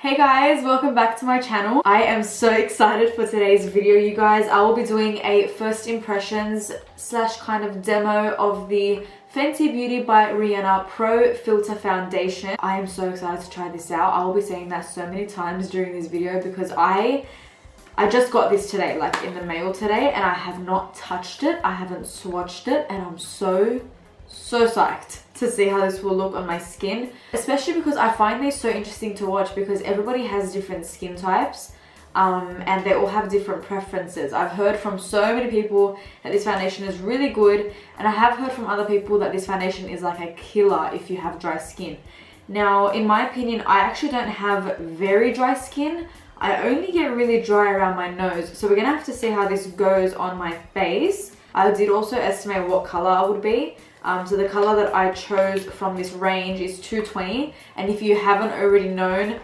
Hey guys, welcome back to my channel. I am so excited for today's video, you guys. I will be doing a first impressions slash kind of demo of the Fenty Beauty by Rihanna Pro Filter Foundation. I am so excited to try this out. I will be saying that so many times during this video because I just got this today, like in the mail today, and I have not touched it. I haven't swatched it, and I'm so psyched to see how this will look on my skin, especially because I find these so interesting to watch because everybody has different skin types and they all have different preferences. I've heard from so many people that this foundation is really good, and I have heard from other people that this foundation is like a killer if you have dry skin. Now, in my opinion, I actually don't have very dry skin. I only get really dry around my nose, so we're gonna have to see how this goes on my face. I did also estimate what color I would be. So the color that I chose from this range is 220, and if you haven't already known,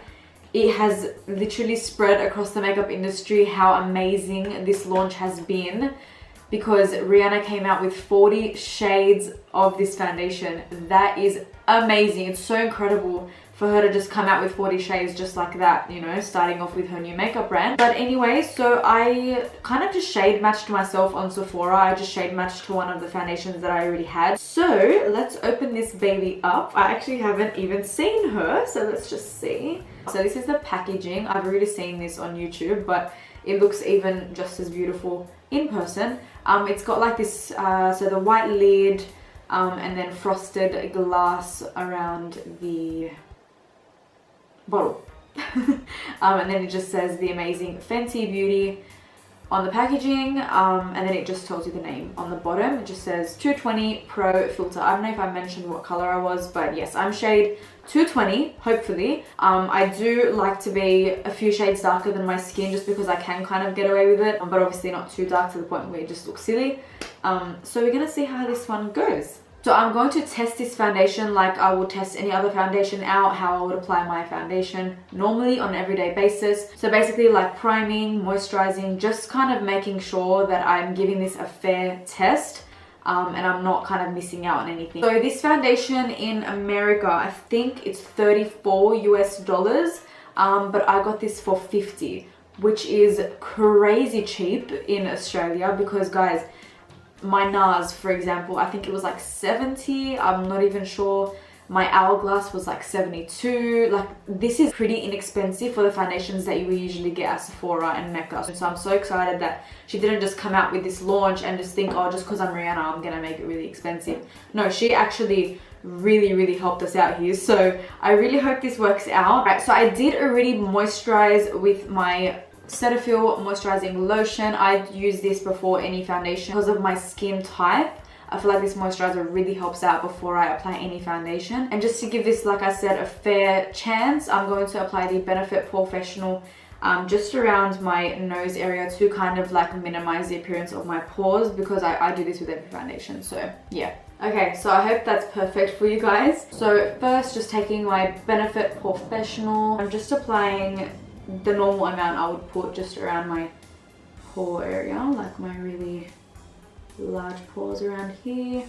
it has literally spread across the makeup industry how amazing this launch has been, because Rihanna came out with 40 shades of this foundation. That is amazing. It's so incredible for her to just come out with 40 shades just like that, you know, starting off with her new makeup brand. But anyway, so I kind of just shade matched myself on Sephora. I just shade matched to one of the foundations that I already had. So let's open this baby up. I actually haven't even seen her, so let's just see. So this is the packaging. I've already seen this on YouTube, but it looks even just as beautiful in person. It's got like this, so the white lid and then frosted glass around the bottle. And then it just says the amazing Fenty Beauty on the packaging, and then it just tells you the name on the bottom. It just says 220 Pro Filter. I don't know if I mentioned what color I was, but yes, I'm shade 220, hopefully. I do like to be a few shades darker than my skin just because I can kind of get away with it, but obviously not too dark to the point where it just looks silly. So we're gonna see how this one goes. So I'm going to test this foundation like I would test any other foundation out, how I would apply my foundation normally on an everyday basis. So basically like priming, moisturizing, just kind of making sure that I'm giving this a fair test and I'm not kind of missing out on anything. So this foundation in America, I think it's $34 US, but I got this for 50, which is crazy cheap in Australia because guys, my NARS, for example, I think it was like 70. I'm not even sure. My Hourglass was like 72. Like, this is pretty inexpensive for the foundations that you would usually get at Sephora and Mecca. So I'm so excited that she didn't just come out with this launch and just think, oh, just because I'm Rihanna, I'm gonna make it really expensive. No, she actually really helped us out here. So I really hope this works out. Right, so I did already moisturize with my Cetaphil moisturizing lotion. I use this before any foundation because of my skin type. I feel like this moisturizer really helps out before I apply any foundation. And just to give this, like I said, a fair chance, I'm going to apply the Benefit Porefessional just around my nose area to kind of like minimize the appearance of my pores, because I do this with every foundation. So yeah. Okay, so I hope that's perfect for you guys. So first, just taking my Benefit Porefessional, I'm just applying the normal amount I would put just around my pore area, like my really large pores around here.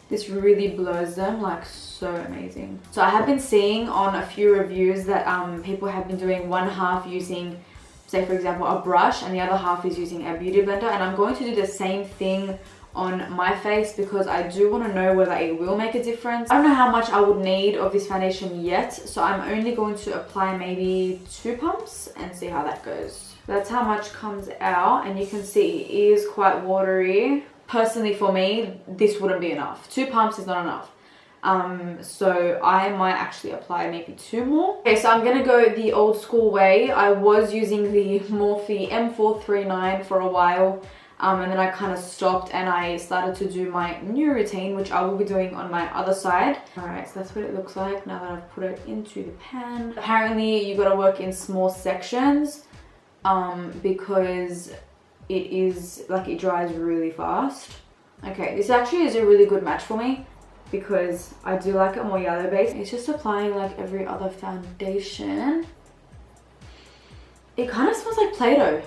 This really blows them, like so amazing. So I have been seeing on a few reviews that people have been doing one half using, say for example, a brush, and the other half is using a beauty blender, and I'm going to do the same thing on my face because I do want to know whether it will make a difference. I don't know how much I would need of this foundation yet, so I'm only going to apply maybe 2 pumps and see how that goes. That's how much comes out, and you can see it is quite watery. Personally for me, this wouldn't be enough. 2 pumps is not enough. So I might actually apply maybe 2 more. Okay, so I'm gonna go the old school way. I was using the Morphe M439 for a while. And then I kind of stopped and I started to do my new routine, which I will be doing on my other side. Alright, so that's what it looks like now that I've put it into the pan. Apparently you gotta work in small sections because it is like it dries really fast. Okay, this actually is a really good match for me because I do like it more yellow based. It's just applying like every other foundation. It kind of smells like Play-Doh.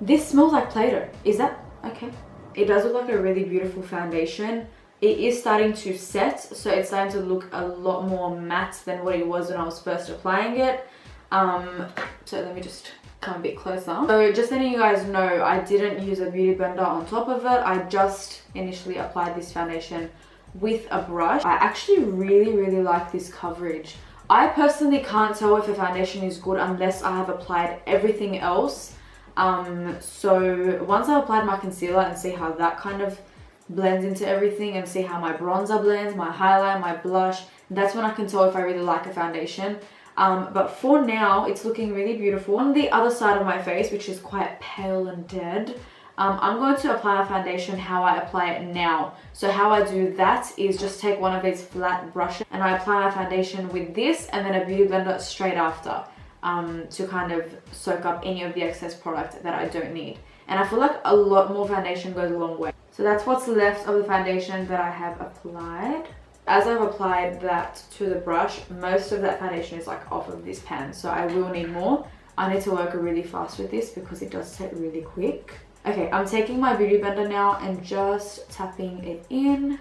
This smells like Play-Doh. Is that okay? It does look like a really beautiful foundation. it is starting to set, so it's starting to look a lot more matte than what it was when I was first applying it. So let me just come a bit closer. So just letting you guys know, I didn't use a beauty blender on top of it. I just initially applied this foundation with a brush. I actually really like this coverage. I personally can't tell if a foundation is good unless I have applied everything else. So once I've applied my concealer and see how that kind of blends into everything, and see how my bronzer blends, my highlight, my blush, that's when I can tell if I really like a foundation. But for now, it's looking really beautiful. On the other side of my face, which is quite pale and dead, I'm going to apply a foundation how I apply it now. So how I do that is just take one of these flat brushes and I apply my foundation with this and then a beauty blender straight after, to kind of soak up any of the excess product that I don't need. And I feel like a lot more foundation goes a long way. So that's what's left of the foundation that I have applied. As I've applied that to the brush, most of that foundation is like off of this pan, so I will need more. I need to work really fast with this because it does set really quick. Okay, I'm taking my beauty blender now and just tapping it in.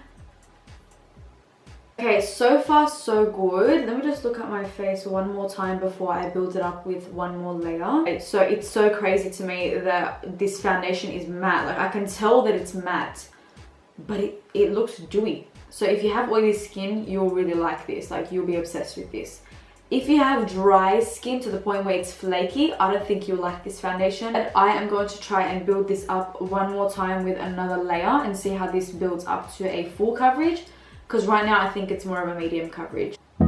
Okay, so far so good. Let me just look at my face one more time before I build it up with one more layer. So it's so crazy to me that this foundation is matte. Like I can tell that it's matte, but it looks dewy. So if you have oily skin, you'll really like this. Like you'll be obsessed with this. If you have dry skin to the point where it's flaky, I don't think you'll like this foundation. And I am going to try and build this up one more time with another layer and see how this builds up to a full coverage. Because right now I think it's more of a medium coverage. I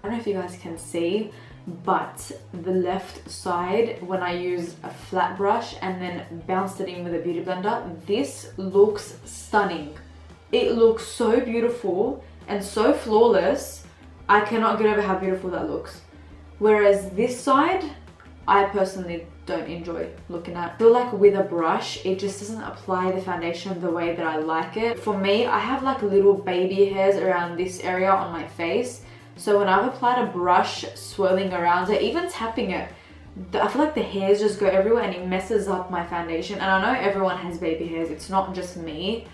don't know if you guys can see, but the left side, when I use a flat brush and then bounced it in with a beauty blender, this looks stunning. It looks so beautiful and so flawless. I cannot get over how beautiful that looks. Whereas this side, I personally don't enjoy looking at. I feel like with a brush, it just doesn't apply the foundation the way that I like it. For me, I have like little baby hairs around this area on my face. So when I've applied a brush, swirling around it, even tapping it, I feel like the hairs just go everywhere and it messes up my foundation. And I know everyone has baby hairs, it's not just me.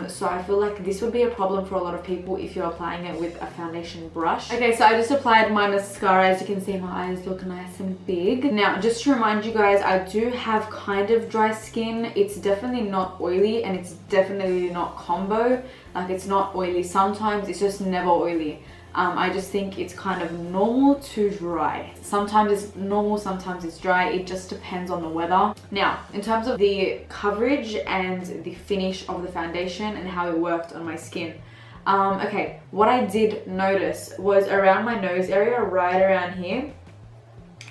So I feel like this would be a problem for a lot of people if you're applying it with a foundation brush. Okay, so I just applied my mascara. As you can see, my eyes look nice and big. Now, just to remind you guys, I do have kind of dry skin. It's definitely not oily and it's definitely not combo. Like it's not oily sometimes, it's just never oily. I just think it's kind of normal to dry. Sometimes it's normal, sometimes it's dry. It just depends on the weather. Now, in terms of the coverage and the finish of the foundation and how it worked on my skin. Okay, what I did notice was around my nose area, right around here,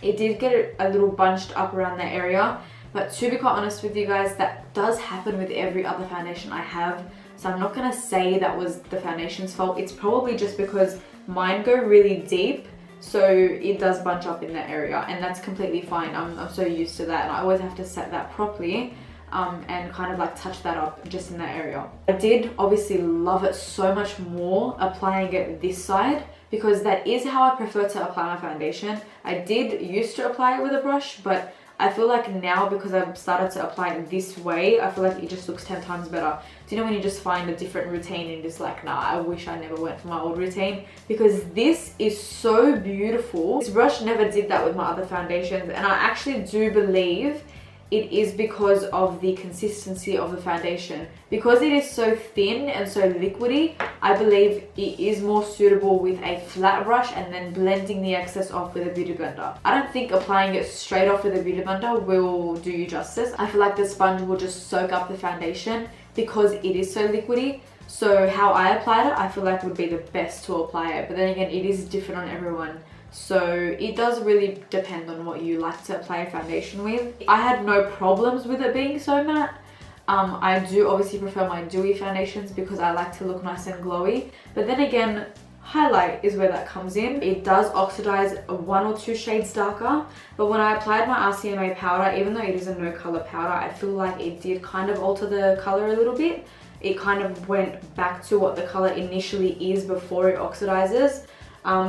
it did get a little bunched up around that area. But to be quite honest with you guys, that does happen with every other foundation I have. So I'm not gonna say that was the foundation's fault. It's probably just because mine go really deep, so it does bunch up in that area, and that's completely fine. I'm so used to that, and I always have to set that properly and kind of like touch that up just in that area. I did obviously love it so much more applying it this side, because that is how I prefer to apply my foundation. I did used to apply it with a brush, but I feel like now, because I've started to apply it this way, I feel like it just looks 10 times better. Do you know when you just find a different routine and just like, nah, I wish I never went for my old routine? Because this is so beautiful. This brush never did that with my other foundations, and I actually do believe it is because of the consistency of the foundation. Because it is so thin and so liquidy, I believe it is more suitable with a flat brush and then blending the excess off with a beauty blender. I don't think applying it straight off with a beauty blender will do you justice. I feel like the sponge will just soak up the foundation because it is so liquidy. So how I applied it, I feel like would be the best to apply it. But then again, it is different on everyone. So it does really depend on what you like to apply a foundation with. I had no problems with it being so matte. I do obviously prefer my dewy foundations because I like to look nice and glowy. But then again, highlight is where that comes in. It does oxidize 1 or 2 shades darker. But when I applied my RCMA powder, even though it is a no color powder, I feel like it did kind of alter the color a little bit. It kind of went back to what the color initially is before it oxidizes.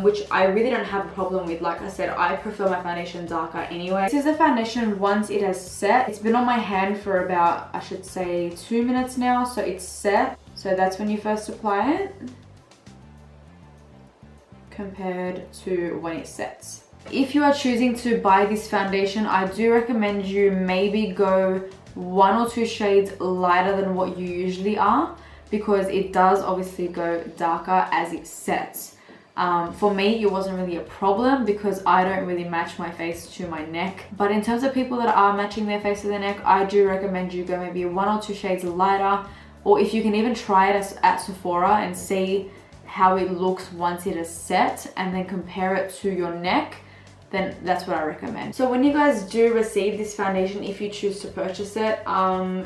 which I really don't have a problem with. Like I said, I prefer my foundation darker anyway. This is the foundation once it has set. It's been on my hand for about, I should say, 2 minutes now, so it's set. So that's when you first apply it compared to when it sets. If you are choosing to buy this foundation, I do recommend you maybe go 1 or 2 shades lighter than what you usually are, because it does obviously go darker as it sets. For me, it wasn't really a problem because I don't really match my face to my neck. But in terms of people that are matching their face to their neck, I do recommend you go maybe 1 or 2 shades lighter, or if you can even try it at Sephora and see how it looks once it is set and then compare it to your neck, then that's what I recommend. So when you guys do receive this foundation, if you choose to purchase it,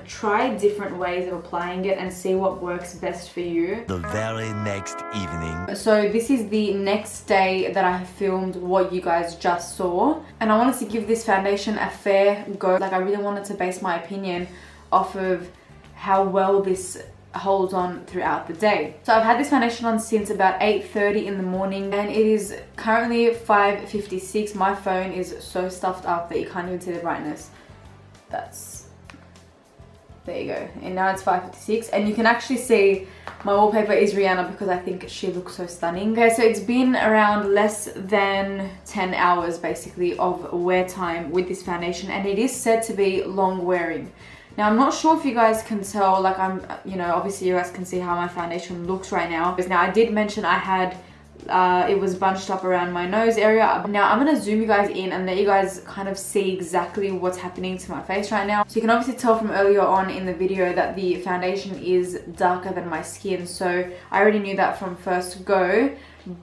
try different ways of applying it and see what works best for you. The very next evening. So this is the next day that I filmed what you guys just saw, and I wanted to give this foundation a fair go. Like, I really wanted to base my opinion off of how well this holds on throughout the day. So I've had this foundation on since about 8:30 in the morning, and it is currently 5:56. My phone is so stuffed up that you can't even see the brightness. There you go. And now it's 5:56, and you can actually see my wallpaper is Rihanna because I think she looks so stunning. Okay, so it's been around less than 10 hours basically of wear time with this foundation, and it is said to be long wearing. Now, I'm not sure if you guys can tell, like, obviously you guys can see how my foundation looks right now. Now, I did mention I had, it was bunched up around my nose area. Now, I'm going to zoom you guys in and let you guys kind of see exactly what's happening to my face right now. So you can obviously tell from earlier on in the video that the foundation is darker than my skin. So I already knew that from first go,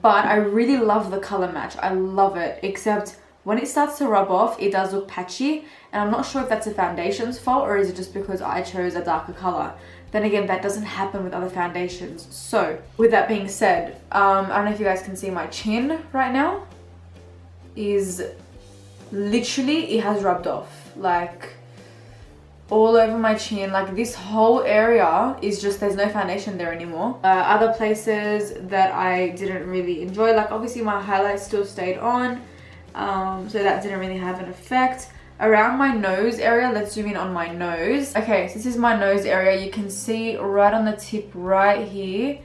but I really love the color match. I love it, except when it starts to rub off, it does look patchy, and I'm not sure if that's a foundation's fault or is it just because I chose a darker color. Then again, that doesn't happen with other foundations. So with that being said, I don't know if you guys can see my chin right now is literally, it has rubbed off, like all over my chin. Like, this whole area is just, there's no foundation there anymore. Other places that I didn't really enjoy, like obviously my highlights still stayed on. So that didn't really have an effect. Around my nose area, let's zoom in on my nose. Okay, so this is my nose area. You can see right on the tip right here,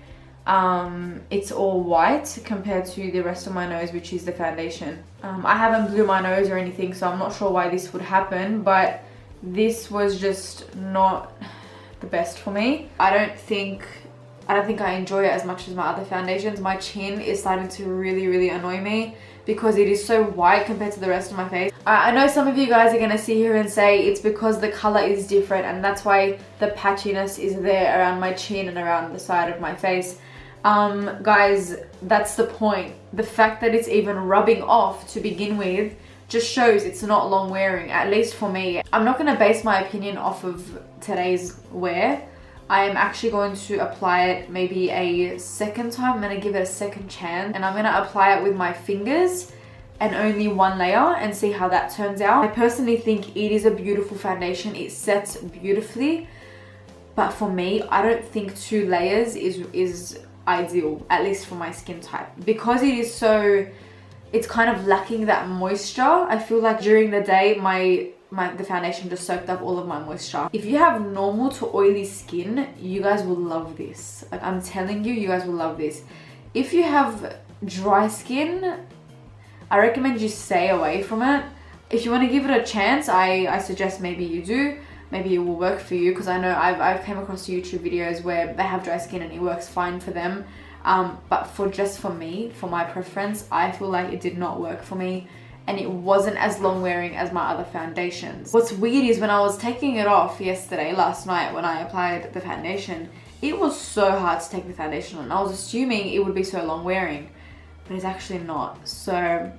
it's all white compared to the rest of my nose, which is the foundation. I haven't blew my nose or anything, so I'm not sure why this would happen, but this was just not the best for me. I don't think I enjoy it as much as my other foundations. My chin is starting to really annoy me because it is so white compared to the rest of my face. I know some of you guys are gonna sit here and say it's because the color is different and that's why the patchiness is there around my chin and around the side of my face. Guys, that's the point. The fact that it's even rubbing off to begin with just shows it's not long wearing, at least for me. I'm not gonna base my opinion off of today's wear. I am actually going to apply it maybe a second time. I'm going to give it a second chance, and I'm going to apply it with my fingers and only one layer and see how that turns out. I personally think it is a beautiful foundation. It sets beautifully, but for me, I don't think 2 layers is ideal, at least for my skin type, because it is so, it's kind of lacking that moisture. I feel like during the day, the foundation just soaked up all of my moisture. If you have normal to oily skin, you guys will love this. Like, I'm telling you, you guys will love this. If you have dry skin, I recommend you stay away from it. If you want to give it a chance, I suggest maybe you do. Maybe it will work for you, because I know I've came across YouTube videos where they have dry skin and it works fine for them. But for me, for my preference, I feel like it did not work for me. And it wasn't as long wearing as my other foundations. What's weird is when I was taking it off last night when I applied the foundation, it was so hard to take the foundation on. I was assuming it would be so long wearing, but it's actually not. So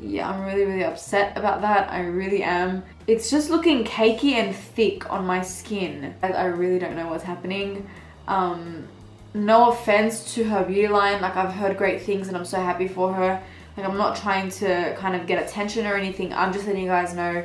yeah, I'm really upset about that. I really am. It's just looking cakey and thick on my skin. I really don't know what's happening. No offense to her beauty line. Like, I've heard great things and I'm so happy for her. Like, I'm not trying to kind of get attention or anything. I'm just letting you guys know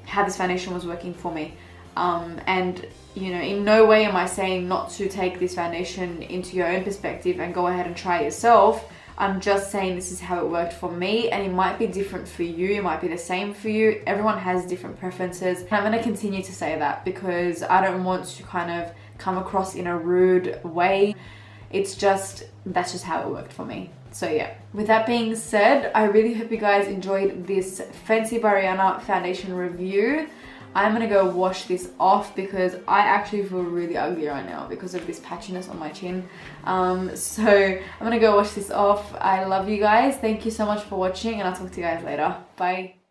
how this foundation was working for me. And, you know, in no way am I saying not to take this foundation into your own perspective and go ahead and try it yourself. I'm just saying this is how it worked for me, and it might be different for you, it might be the same for you. Everyone has different preferences, and I'm going to continue to say that because I don't want to kind of come across in a rude way. It's just, that's just how it worked for me. So yeah, with that being said, I really hope you guys enjoyed this Fenty by Rihanna foundation review. I'm gonna go wash this off because I actually feel really ugly right now because of this patchiness on my chin. So I'm gonna go wash this off. I love you guys. Thank you so much for watching, and I'll talk to you guys later. Bye.